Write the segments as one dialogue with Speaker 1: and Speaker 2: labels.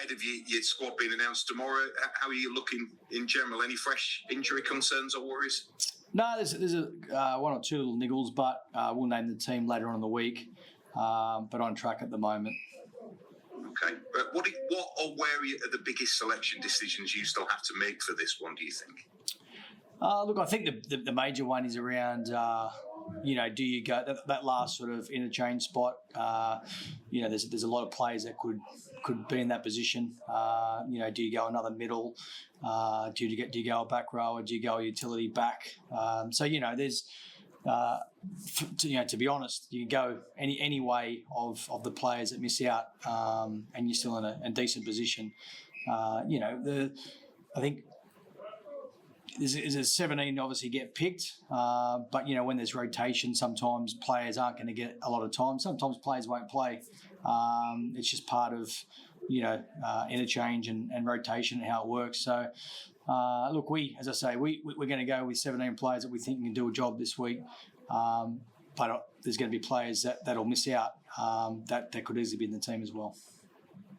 Speaker 1: ahead of your squad being announced tomorrow, how are you looking in general? Any fresh injury concerns or worries?
Speaker 2: No, there's one or two little niggles, but we'll name the team later on in the week. But on track at the moment.
Speaker 1: Okay. But what or where are the biggest selection decisions you still have to make for this one, do you think?
Speaker 2: Look, I think the major one is around, do you go that last sort of interchange spot? There's a lot of players that could be in that position. Do you go another middle? Do you go a back row, or do you go a utility back? There's. To be honest, you go any way of the players that miss out, and you're still in a decent position. I think there's a 17 obviously get picked, but when there's rotation, sometimes players aren't going to get a lot of time. Sometimes players won't play. It's just part of interchange and rotation and how it works. So. Look, we're going to go with 17 players that we think can do a job this week, but there's going to be players that'll miss out that could easily be in the team as well.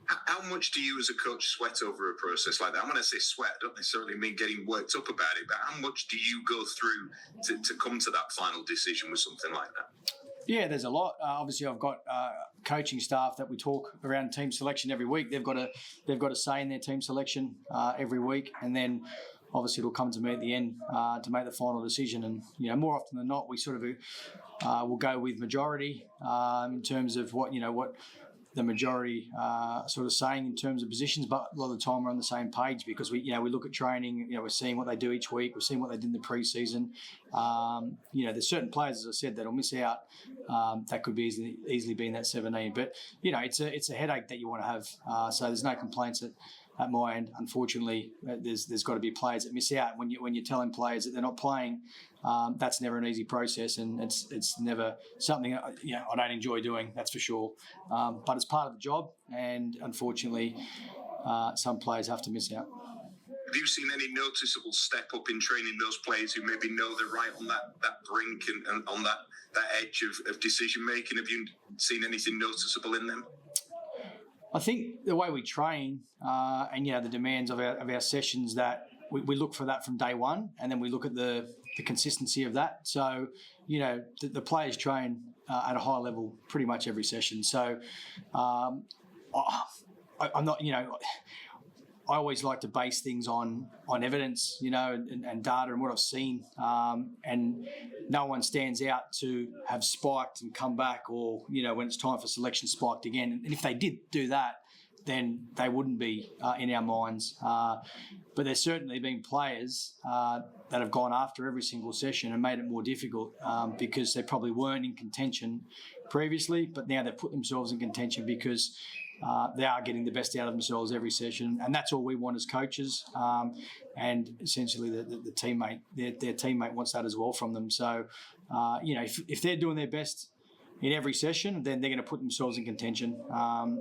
Speaker 1: How much do you as a coach sweat over a process like that? I'm going to say sweat, I don't necessarily mean getting worked up about it, but how much do you go through to come to that final decision with something like that?
Speaker 2: Yeah, there's a lot. Obviously, I've got coaching staff that we talk around team selection every week. They've got a say in their team selection every week, and then obviously it'll come to me at the end to make the final decision. And more often than not, we sort of will go with majority in terms of what the majority sort of saying in terms of positions, but a lot of the time we're on the same page because we look at training, we're seeing what they do each week, we're seeing what they did in the pre-season. There's certain players, as I said, that'll miss out that could be easily be in that 17. But it's a headache that you want to have. So there's no complaints at my end. Unfortunately, there's got to be players that miss out. When you're telling players that they're not playing, that's never an easy process, and it's never something I don't enjoy doing. That's for sure. But it's part of the job, and unfortunately, some players have to miss out.
Speaker 1: Have you seen any noticeable step up in training those players who maybe know they're right on that brink and on that edge of decision making? Have you seen anything noticeable in them?
Speaker 2: I think the way we train and the demands of our sessions, that we look for that from day one, and then we look at the consistency of that. So the players train at a high level pretty much every session. So I'm not I always like to base things on evidence, and data and what I've seen. And no one stands out to have spiked and come back, or, when it's time for selection, spiked again. And if they did do that, then they wouldn't be in our minds. But there's certainly been players that have gone after every single session and made it more difficult because they probably weren't in contention previously, but now they've put themselves in contention because they are getting the best out of themselves every session, and that's all we want as coaches. And essentially, the teammate, their teammate wants that as well from them. So, if they're doing their best in every session, then they're going to put themselves in contention.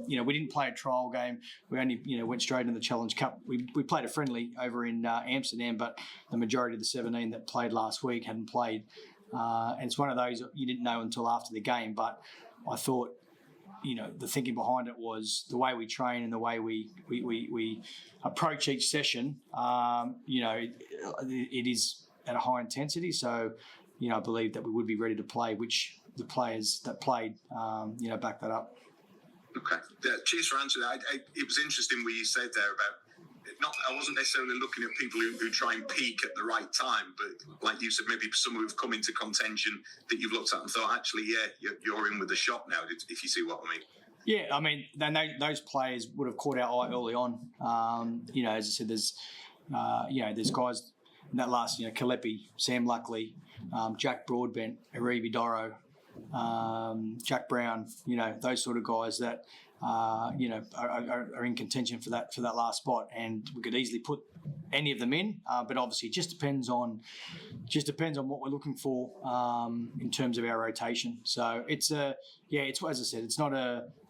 Speaker 2: We didn't play a trial game. We only, went straight into the Challenge Cup. We played a friendly over in Amsterdam, but the majority of the 17 that played last week hadn't played. And it's one of those you didn't know until after the game. But I thought, the thinking behind it was the way we train and the way we approach each session. It is at a high intensity. So, I believe that we would be ready to play, which the players that played, back that up.
Speaker 1: Okay. Cheers for answering that. It was interesting what you said there about I wasn't necessarily looking at people who try and peak at the right time, but like you said, maybe some who've come into contention that you've looked at and thought, actually, you're in with a shot now, if you see what I mean.
Speaker 2: Yeah, I mean, those players would have caught our eye early on. As I said, there's guys in that last, Kalepi, Sam Luckley, Jack Broadbent, Aribi Doro, Jack Brown, those sort of guys that are in contention for that last spot, and we could easily put any of them in, but obviously it just depends on what we're looking for in terms of our rotation. So it's as I said, it's not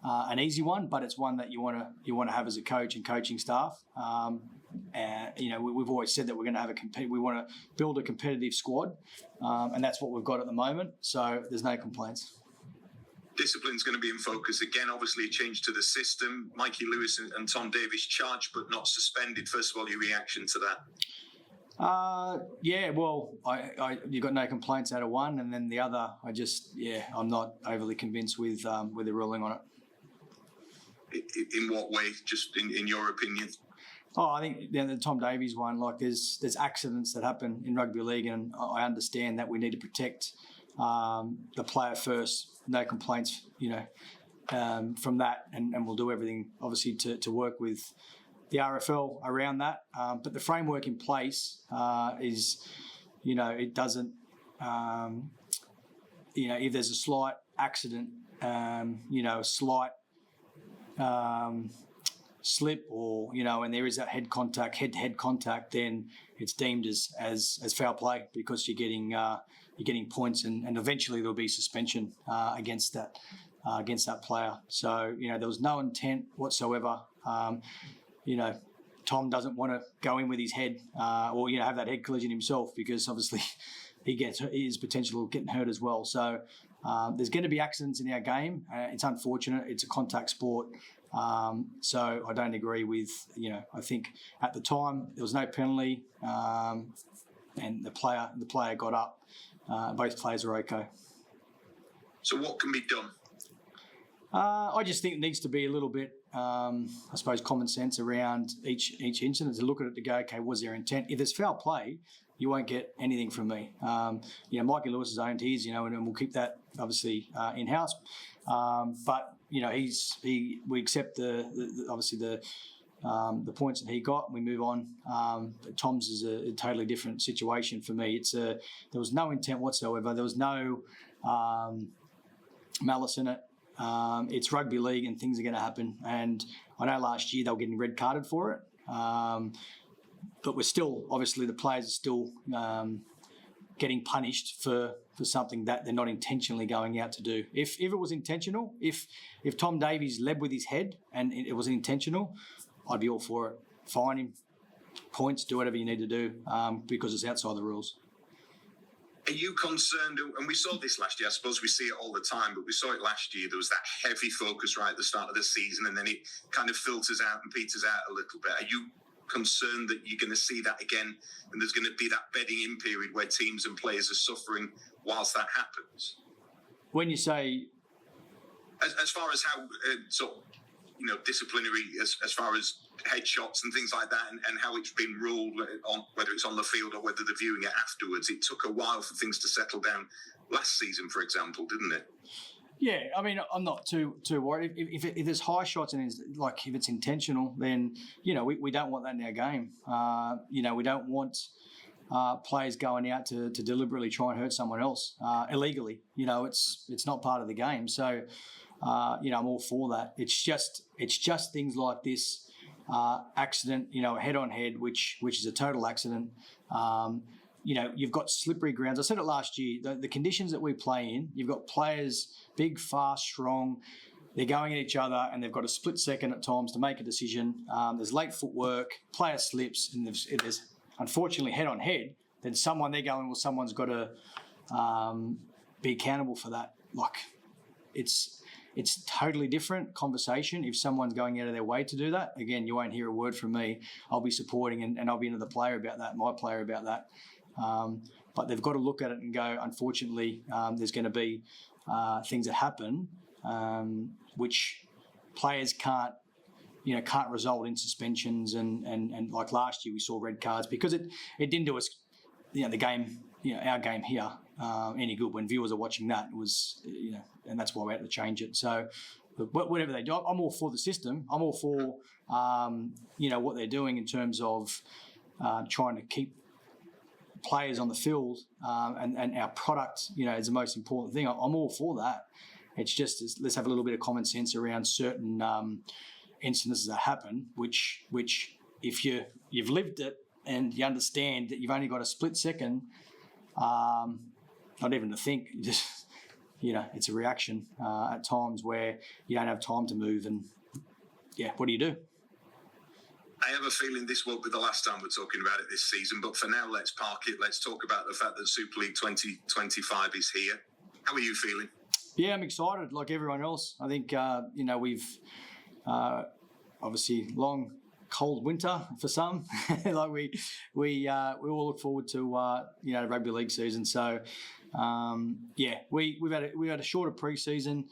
Speaker 2: an easy one, but it's one that you want to have as a coach and coaching staff. We've always said that we're going to have we want to build a competitive squad, and that's what we've got at the moment. So there's no complaints.
Speaker 1: Discipline's going to be in focus again. Obviously, a change to the system. Mikey Lewis and Tom Davies charged but not suspended. First of all, your reaction to that?
Speaker 2: Yeah, well, you got no complaints out of one, and then the other, I'm not overly convinced with the ruling on it.
Speaker 1: In what way? Just in your opinion?
Speaker 2: Oh, I think the Tom Davies one, like there's accidents that happen in rugby league, and I understand that we need to protect the player first. No complaints, from that, and we'll do everything obviously to work with the RFL around that. But the framework in place is, it doesn't, if there's a slight accident, a slight slip, or and there is that head to head contact, then it's deemed as foul play, because you're getting points, and eventually there'll be suspension against that player. So there was no intent whatsoever. Tom doesn't want to go in with his head or have that head collision himself, because obviously he is potential of getting hurt as well. So there's going to be accidents in our game. It's unfortunate. It's a contact sport. So I don't agree with, I think at the time there was no penalty, and the player got up. Both players are okay.
Speaker 1: So what can be done?
Speaker 2: I just think it needs to be a little bit, I suppose, common sense around each incident, to look at it to go, okay, was there intent? If there's foul play, you won't get anything from me. Mikey Lewis has owned his, and we'll keep that obviously in-house. But we accept the points that he got. We move on. But Tom's is a totally different situation for me. There was no intent whatsoever. There was no malice in it. It's rugby league, and things are going to happen. And I know last year they were getting red carded for it, but we're still, obviously, the players are still getting punished for something that they're not intentionally going out to do. If it was intentional, if Tom Davies led with his head and it was intentional, I'd be all for it. Fine him, points, do whatever you need to do, because it's outside the rules.
Speaker 1: Are you concerned, and we saw this last year, I suppose we see it all the time, but we saw it last year, there was that heavy focus right at the start of the season, and then it kind of filters out and peters out a little bit. Are you concerned that you're going to see that again, and there's going to be that bedding in period where teams and players are suffering whilst that happens?
Speaker 2: When you say...
Speaker 1: As far as how, disciplinary, as far as headshots and things like that, and how it's been ruled on, whether it's on the field or whether they're viewing it afterwards. It took a while for things to settle down last season, for example, didn't it?
Speaker 2: Yeah, I mean, I'm not too worried. If there's high shots and if it's intentional, then we don't want that in our game. We don't want players going out to deliberately try and hurt someone else illegally. It's not part of the game. So I'm all for that. It's just things like this. Accident, head on head, which is a total accident. You've got slippery grounds. I said it last year, the conditions that we play in, you've got players, big, fast, strong, they're going at each other, and they've got a split second at times to make a decision. There's late footwork, player slips, and if there's unfortunately head on head, then they're going, well, someone's got to be accountable for that. Like, it's totally different conversation if someone's going out of their way to do that. Again, you won't hear a word from me. I'll be supporting and I'll be into the player about that, my player about that. But they've got to look at it and go, unfortunately, there's going to be things that happen which players can't result in suspensions and like last year we saw red cards because it didn't do us, the game, our game here any good when viewers are watching that. It was, and that's why we had to change it. So whatever they do, I'm all for the system. I'm all for, what they're doing in terms of trying to keep players on the field and our product, is the most important thing. I'm all for that. It's just, let's have a little bit of common sense around certain incidences that happen, which if you've lived it and you understand that you've only got a split second, not even to think, just, it's a reaction at times where you don't have time to move and, what do you do?
Speaker 1: I have a feeling this won't be the last time we're talking about it this season, but for now, let's park it. Let's talk about the fact that Super League 2025 is here. How are you feeling?
Speaker 2: Yeah, I'm excited. Like everyone else, I think we've obviously long cold winter for some. Like we all look forward to the rugby league season. So we've had a shorter pre-season.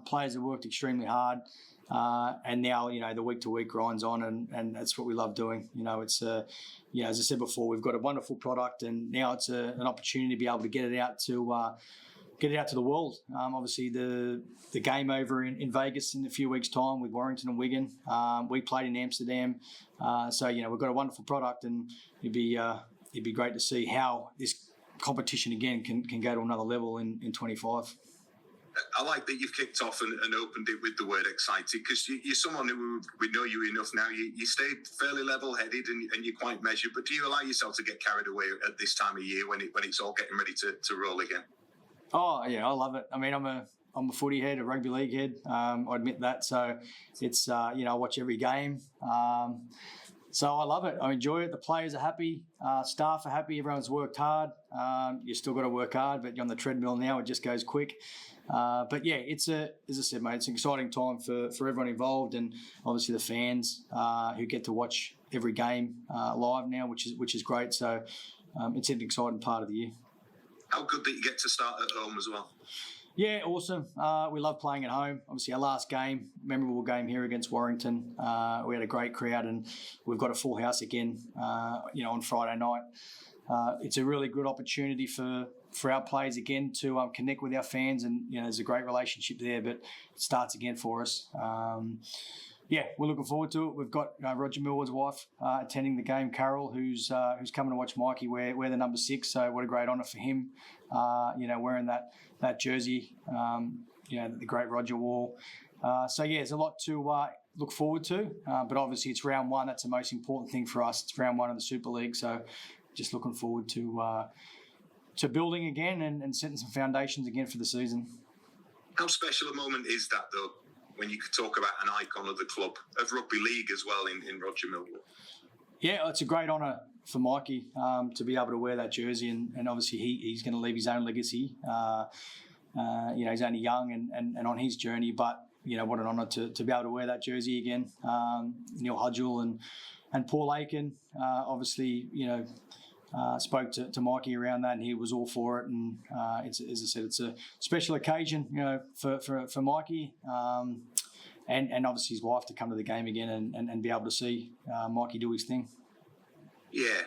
Speaker 2: Players have worked extremely hard. And now, the week-to-week grinds on, and that's what we love doing. It's, as I said before, we've got a wonderful product, and now it's an opportunity to be able to get it out to the world. Obviously, the game over in Vegas in a few weeks' time with Warrington and Wigan. We played in Amsterdam. So, we've got a wonderful product, and it'd be great to see how this competition again can go to another level in 25.
Speaker 1: I like that you've kicked off and opened it with the word excited, because you're someone who we know you enough now. You stay fairly level-headed and you're quite measured, but do you allow yourself to get carried away at this time of year when it's all getting ready to roll again?
Speaker 2: Oh, yeah, I love it. I mean, I'm a footy head, a rugby league head. I admit that. So it's, I watch every game. So I love it. I enjoy it. The players are happy. Staff are happy. Everyone's worked hard. You still got to work hard, but you're on the treadmill now. It just goes quick. But yeah, as I said, mate, it's an exciting time for everyone involved, and obviously the fans who get to watch every game live now, which is great. So it's an exciting part of the year.
Speaker 1: How good that you get to start at home as well.
Speaker 2: Yeah, awesome. We love playing at home. Obviously, our last game, memorable game here against Warrington. We had a great crowd, and we've got a full house again, on Friday night. It's a really good opportunity for our players again to connect with our fans, and there's a great relationship there. But it starts again for us. We're looking forward to it. We've got Roger Millward's wife attending the game, Carol, who's coming to watch Mikey wear the number 6. So what a great honour for him, wearing that jersey, the great Roger wore. There's a lot to look forward to. But obviously it's round 1. That's the most important thing for us. It's round 1 of the Super League. So just looking forward to building again and setting some foundations again for the season.
Speaker 1: How special a moment is that, though, when you could talk about an icon of the club, of rugby league as well, in Roger Millward? Yeah,
Speaker 2: it's a great honour for Mikey to be able to wear that jersey, and obviously he's going to leave his own legacy. He's only young and on his journey, but what an honour to be able to wear that jersey again. Neil Hudgell and Paul Aiken, obviously, spoke to Mikey around that, and he was all for it. And as I said, it's a special occasion, for Mikey, and obviously his wife to come to the game again and be able to see Mikey do his thing.
Speaker 1: Yeah.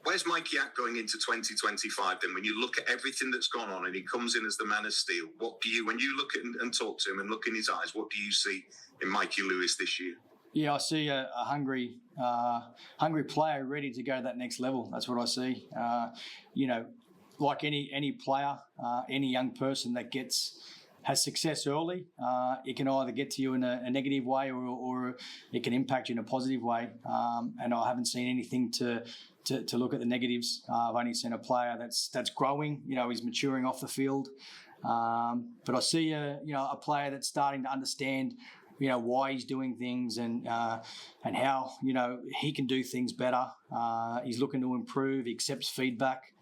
Speaker 1: Where's Mikey at going into 2025 then? When you look at everything that's gone on and he comes in as the man of steel, when you look at and talk to him and look in his eyes, what do you see in Mikey Lewis this year?
Speaker 2: Yeah, I see a hungry player ready to go to that next level. That's what I see. Like any player, any young person that has success early, it can either get to you in a negative way or it can impact you in a positive way. And I haven't seen anything to look at the negatives. I've only seen a player that's growing. He's maturing off the field. But I see a player that's starting to understand why he's doing things and how he can do things better. He's looking to improve. He accepts feedback.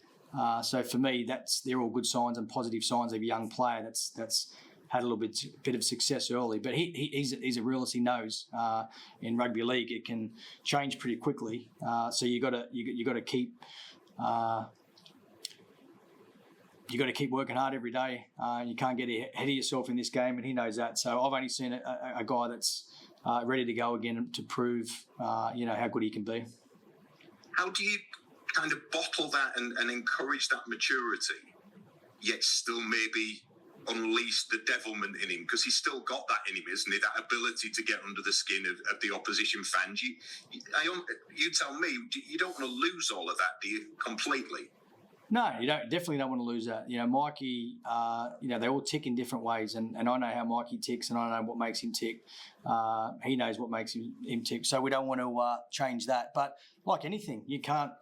Speaker 2: So for me, they're all good signs and positive signs of a young player that's had a little bit of success early. But he's a realist. He knows in rugby league it can change pretty quickly. So you got to keep. You got to keep working hard every day. You can't get ahead of yourself in this game, and he knows that. So I've only seen a guy that's ready to go again to prove, how good he can be.
Speaker 1: How do you kind of bottle that and encourage that maturity, yet still maybe unleash the devilment in him? Because he's still got that in him, isn't he? That ability to get under the skin of the opposition fans. You tell me, you don't want to lose all of that, do you, completely?
Speaker 2: No, you definitely don't want to lose that. Mikey, they all tick in different ways, and I know how Mikey ticks, and I know what makes him tick. He knows what makes him tick, so we don't want to change that. But like anything, you can't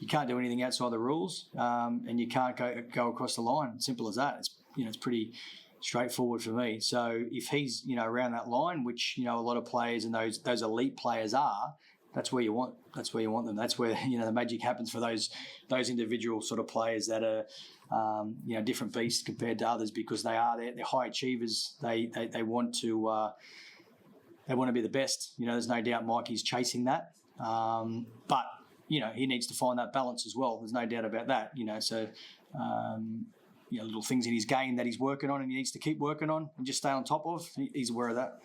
Speaker 2: do anything outside the rules, and you can't go across the line. Simple as that. It's pretty straightforward for me. So if he's around that line, which a lot of players and those elite players are, that's where you want them. That's where the magic happens for those individual sort of players that are different beasts compared to others, because they're high achievers. They want to be the best. There's no doubt Mikey's chasing that, but he needs to find that balance as well. There's no doubt about that. So. Little things in his game that he's working on and he needs to keep working on and just stay on top of. He's aware of that.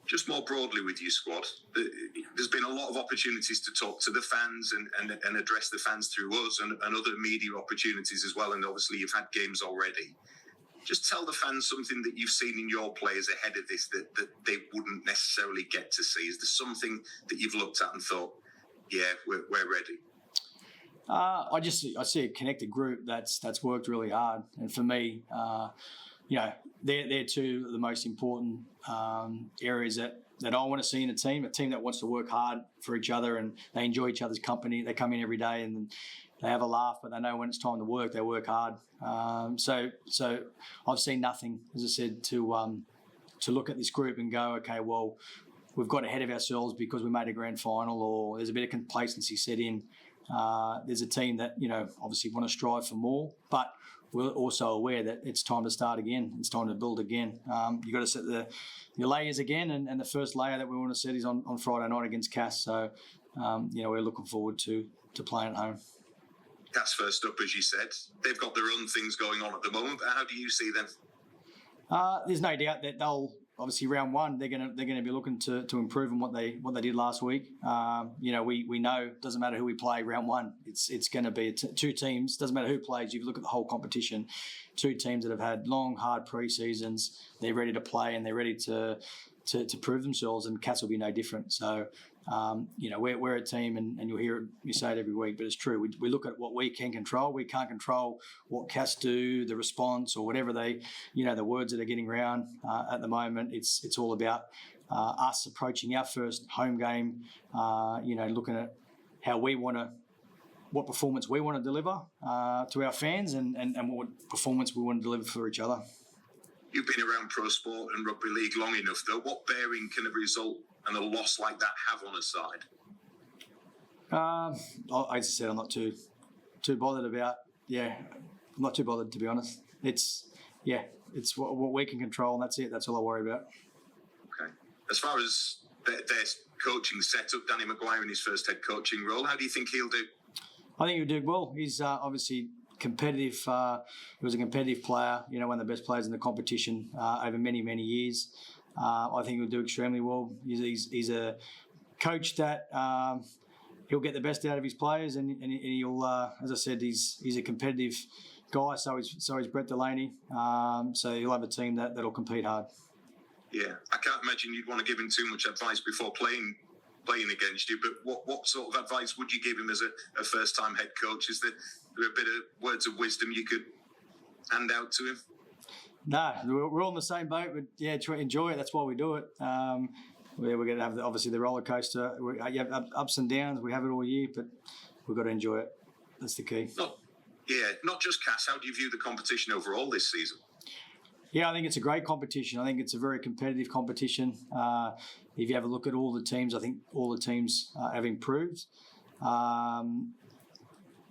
Speaker 1: Just more broadly with your squad, there's been a lot of opportunities to talk to the fans and address the fans through us and other media opportunities as well. And obviously you've had games already. Just tell the fans something that you've seen in your players ahead of this that they wouldn't necessarily get to see. Is there something that you've looked at and thought, yeah, we're ready?
Speaker 2: I see a connected group that's worked really hard, and for me, they're two of the most important areas that I want to see in a team that wants to work hard for each other and they enjoy each other's company. They come in every day and they have a laugh, but they know when it's time to work, they work hard. So I've seen nothing, as I said, to look at this group and go, okay, well, we've got ahead of ourselves because we made a grand final, or there's a bit of complacency set in. There's a team that, obviously want to strive for more, but we're also aware that it's time to start again. It's time to build again. You've got to set your layers again, and the first layer that we want to set is on Friday night against Cass. So, we're looking forward to playing at home.
Speaker 1: Cass first up, as you said. They've got their own things going on at the moment, but how do you see them?
Speaker 2: There's no doubt that they'll obviously round one they're going to be looking to improve on what they did last week. We know it doesn't matter who we play round one. It's going to be two teams. Doesn't matter who plays. You look at the whole competition. Two teams that have had long, hard pre-seasons. They're ready to play and they're ready to prove themselves. And Cass will be no different. So. We're a team, and you'll hear me say it every week, but it's true. We look at what we can control. We can't control what Cass do, the response, or whatever the words that are getting around at the moment. It's all about us approaching our first home game. Looking at how what performance we want to deliver to our fans, and what performance we want to deliver for each other.
Speaker 1: You've been around pro sport and rugby league long enough, though. What bearing can a result and a loss like that have on a side?
Speaker 2: As I said, I'm not too bothered about. Yeah, I'm not too bothered, to be honest. It's what we can control, and that's it. That's all I worry about.
Speaker 1: Okay. As far as their coaching setup, Danny Maguire in his first head coaching role, how do you think he'll do?
Speaker 2: I think he'll do well. He's obviously competitive. He was a competitive player. One of the best players in the competition over many, many years. I think he'll do extremely well. He's a coach that he'll get the best out of his players, and he'll, as I said, he's a competitive guy. So is Brett Delaney. So he'll have a team that'll compete hard.
Speaker 1: Yeah, I can't imagine you'd want to give him too much advice before playing against you. But what sort of advice would you give him as a first-time head coach? Is there a bit of words of wisdom you could hand out to him?
Speaker 2: No, we're all in the same boat, but yeah, try to enjoy it. That's why we do it. We're going to have obviously the roller coaster. You have ups and downs. We have it all year, but we've got to enjoy it. That's the key.
Speaker 1: Not just Cass. How do you view the competition overall this season?
Speaker 2: Yeah, I think it's a great competition. I think it's a very competitive competition. If you have a look at all the teams, I think all the teams have improved.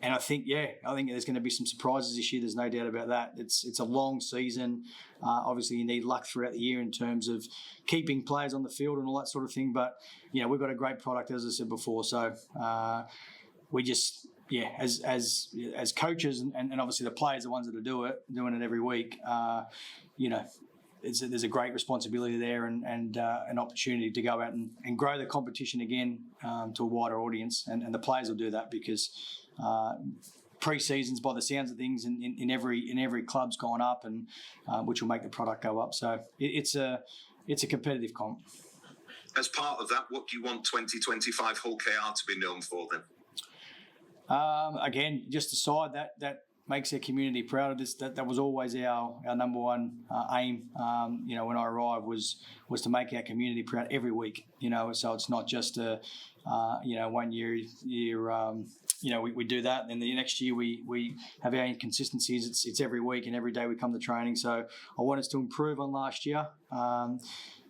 Speaker 2: And I think there's going to be some surprises this year. There's no doubt about that. It's a long season. Obviously, you need luck throughout the year in terms of keeping players on the field and all that sort of thing. But, we've got a great product, as I said before. So we just, as coaches and obviously the players, the ones that are doing it every week, there's a great responsibility there and an opportunity to go out and grow the competition again to a wider audience. And the players will do that because pre-seasons, by the sounds of things, in every club's gone up, and which will make the product go up. So it's a competitive comp.
Speaker 1: As part of that, what do you want 2025 Hull KR to be known for then?
Speaker 2: Again, just a side that makes our community proud of this. That was always our number one aim. When I arrived was to make our community proud every week. So it's not just a 1 year. We do that, and then the next year we have our inconsistencies. It's every week and every day we come to training. So I want us to improve on last year.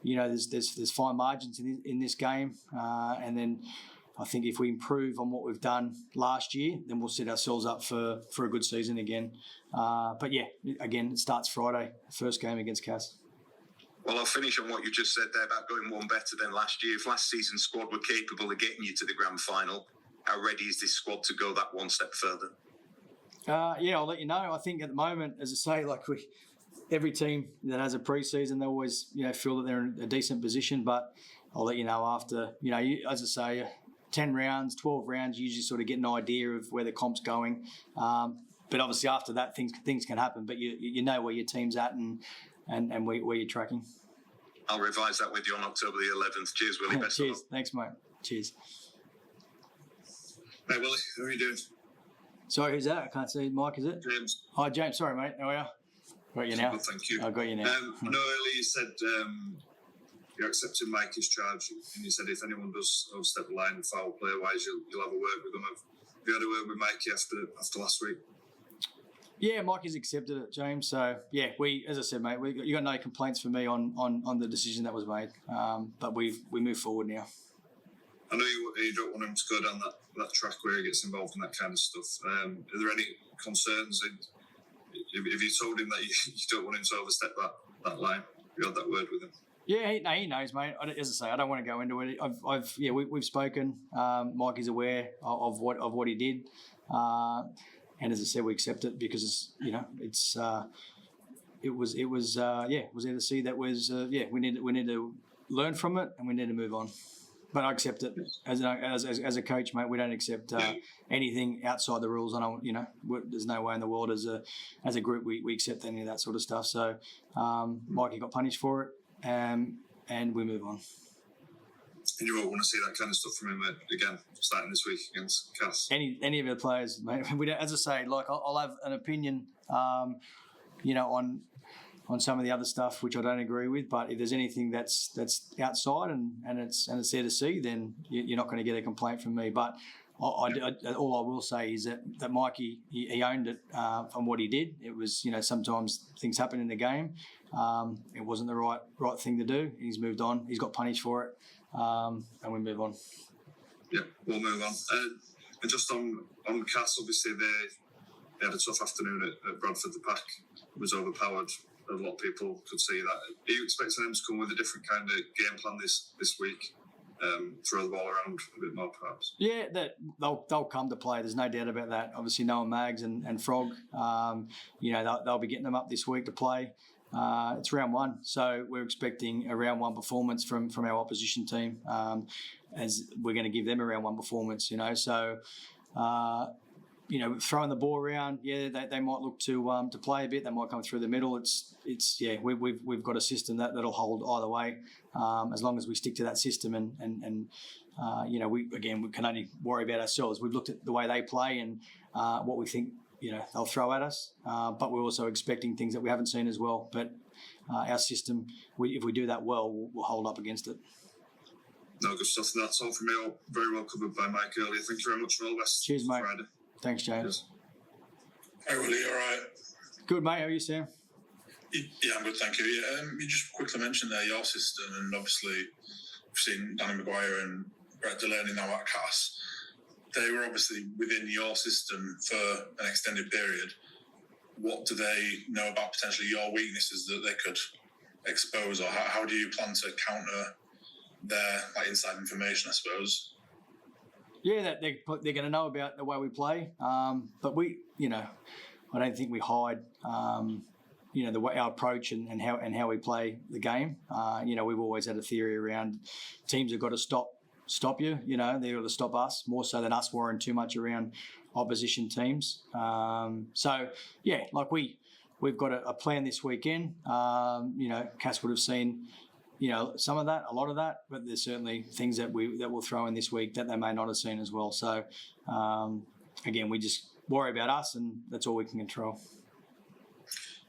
Speaker 2: There's fine margins in this game, and then I think if we improve on what we've done last year, then we'll set ourselves up for a good season again. But yeah, again, it starts Friday, first game against Cass.
Speaker 1: Well, I'll finish on what you just said there about going one better than last year. If last season's squad were capable of getting you to the grand final, how ready is this squad to go that one step further?
Speaker 2: Yeah, I'll let you know. I think at the moment, as I say, like every team that has a pre-season, they always feel that they're in a decent position. But I'll let you know after. As I say, 10 rounds, 12 rounds, you usually sort of get an idea of where the comp's going. But obviously after that, things can happen. But you know where your team's at and where you're tracking.
Speaker 1: I'll revise that with you on October the 11th. Cheers, Willie. Best
Speaker 2: Cheers.
Speaker 1: of luck.
Speaker 2: Thanks, mate. Cheers.
Speaker 1: Hey, Willie. How are you doing?
Speaker 2: Sorry, who's that? I can't see. Mike, is it?
Speaker 1: James.
Speaker 2: Hi, James. Sorry, mate. How are you? Got you now.
Speaker 1: Well, thank you.
Speaker 2: I've got you now.
Speaker 1: I know earlier you said you're accepting Mikey's charge, and you said if anyone does overstep the line foul play-wise, you'll have a word with them. Have you had a word with Mikey after last week?
Speaker 2: Yeah, Mikey's accepted it, James. So yeah, as I said, mate, you got no complaints from me on the decision that was made. But we move forward now.
Speaker 1: I know you don't want him to go down that track where he gets involved in that kind of stuff. Are there any concerns? Have you told him that you don't want him to overstep that line? Have you had that word with him?
Speaker 2: Yeah, he knows, mate. As I say, I don't want to go into it. We've spoken. Mikey's aware of what he did, and as I said, we accept it because it was either see that was we need to learn from it and we need to move on. But I accept it as a coach, mate. We don't accept anything outside the rules. I don't, there's no way in the world as a group we accept any of that sort of stuff. So Mikey got punished for it, and we move on.
Speaker 1: And you won't want to see that kind of stuff from him again, starting this week against Cass.
Speaker 2: Any of the players, mate. We don't, as I say, like I'll have an opinion, on some of the other stuff which I don't agree with. But if there's anything that's outside and it's there to see, then you're not going to get a complaint from me. But all I will say is that Mikey he owned it from what he did. It was sometimes things happen in the game. It wasn't the right thing to do. He's moved on. He's got punished for it, and we move on.
Speaker 1: Yeah, we'll move on. And just on Cass, obviously they had a tough afternoon at Bradford. The pack was overpowered. A lot of people could see that. Are you expecting them to come with a different kind of game plan this week? Throw the ball around a bit more, perhaps? Yeah, they'll come to play. There's no doubt about that. Obviously, Noah Maggs and Frog, they'll be getting them up this week to play. It's round one, so we're expecting a round one performance from our opposition team, as we're going to give them a round one performance. So. Throwing the ball around, they might look to play a bit. They might come through the middle. We've got a system that'll hold either way, as long as we stick to that system. And we can only worry about ourselves. We've looked at the way they play and what we think they'll throw at us, but we're also expecting things that we haven't seen as well. But our system, if we do that well, we'll hold up against it. No, good stuff. That's all from me. All very well covered by Mike earlier. Thank you very much for all the best.
Speaker 2: Cheers, mate.
Speaker 1: Friday.
Speaker 2: Thanks, James.
Speaker 3: Hey, Willie, all right?
Speaker 2: Good, mate. How are you, Sam?
Speaker 3: Yeah, I'm good, thank you. You just quickly mentioned there your system, and obviously we've seen Danny Maguire and Brett Delaney now at Cass. They were obviously within your system for an extended period. What do they know about potentially your weaknesses that they could expose, or how do you plan to counter their inside information, I suppose?
Speaker 2: Yeah, they're going to know about the way we play, but I don't think we hide, the way our approach and how we play the game. We've always had a theory around teams have got to stop you. They've got to stop us more so than us worrying too much around opposition teams. We've got a plan this weekend. Cass would have seen. Some of that, a lot of that, but there's certainly things that we'll throw in this week that they may not have seen as well. So, again, we just worry about us, and that's all we can control.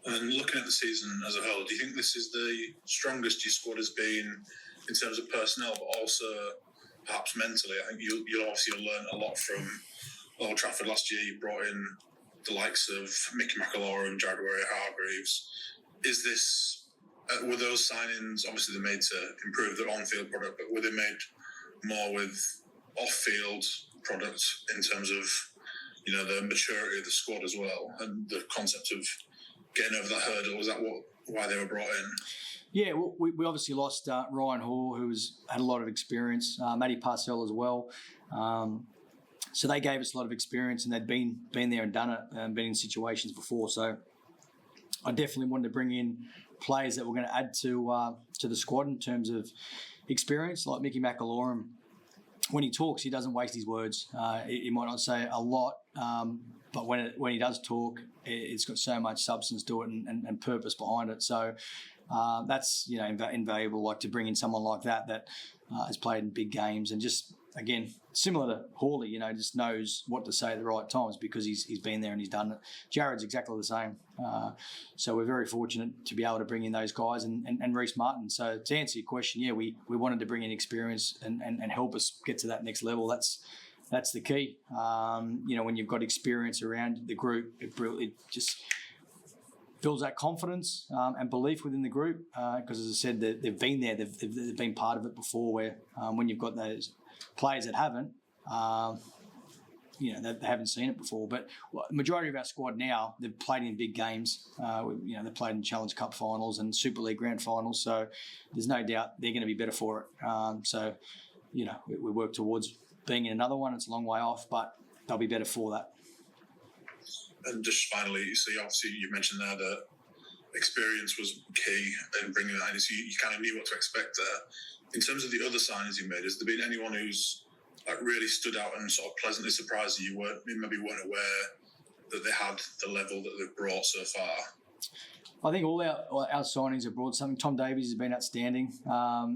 Speaker 3: And looking at the season as a whole, do you think this is the strongest your squad has been in terms of personnel, but also perhaps mentally? I think you'll obviously learn a lot from Old Trafford last year. You brought in the likes of Mickey McAlora and Jared Warea-Hargreaves. Is this... were those signings, obviously they're made to improve their on-field product, but were they made more with off-field product in terms of, you know, the maturity of the squad as well, and the concept of getting over that hurdle? Was that why they were brought in?
Speaker 2: Yeah, well, we obviously lost Ryan Hall, who had a lot of experience, Matty Parcell as well. So they gave us a lot of experience, and they'd been there and done it, and been in situations before. So I definitely wanted to bring in players that were going to add to the squad in terms of experience, like Mickey McAlorum. When he talks, he doesn't waste his words. He might not say a lot, but when he does talk, it's got so much substance to it and purpose behind it. So that's, you know, invaluable. Like, to bring in someone like that has played in big games, and just, again, similar to Hawley, you know, just knows what to say at the right times because he's been there and he's done it. Jared's exactly the same. So we're very fortunate to be able to bring in those guys and Rhyse Martin. So to answer your question, yeah, we wanted to bring in experience and help us get to that next level. That's the key. You know, when you've got experience around the group, it just builds that confidence and belief within the group. Because as I said, they've been there, they've been part of it before. Where when you've got those players that haven't, you know, they haven't seen it before. But majority of our squad now, they've played in big games. You know, they've played in Challenge Cup finals and Super League grand finals. So there's no doubt they're going to be better for it. So, you know, we work towards being in another one. It's a long way off, but they'll be better for that.
Speaker 3: And just finally, so obviously you mentioned there that experience was key in bringing that in, so you kind of knew what to expect there. In terms of the other signings you made, has there been anyone who's like really stood out and sort of pleasantly surprised that you maybe weren't aware that they had the level that they've brought so far?
Speaker 2: I think all our signings have brought something. Tom Davies has been outstanding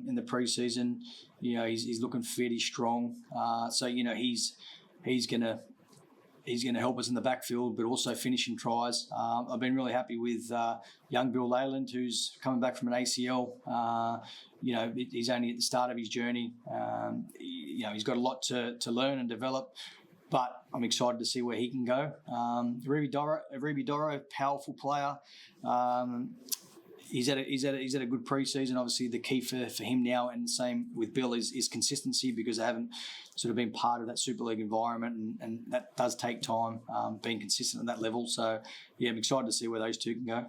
Speaker 2: in the pre-season. You know, he's looking fit, he's strong. So, you know, he's going to help us in the backfield, but also finishing tries. I've been really happy with young Bill Leyland, who's coming back from an ACL. You know, he's only at the start of his journey. You know, he's got a lot to learn and develop, but I'm excited to see where he can go. Ruby Doro, powerful player. He's had a good pre-season. Obviously, the key for him now, and the same with Bill, is consistency, because they haven't sort of been part of that Super League environment, and that does take time, being consistent at that level. So, yeah, I'm excited to see where those two can go.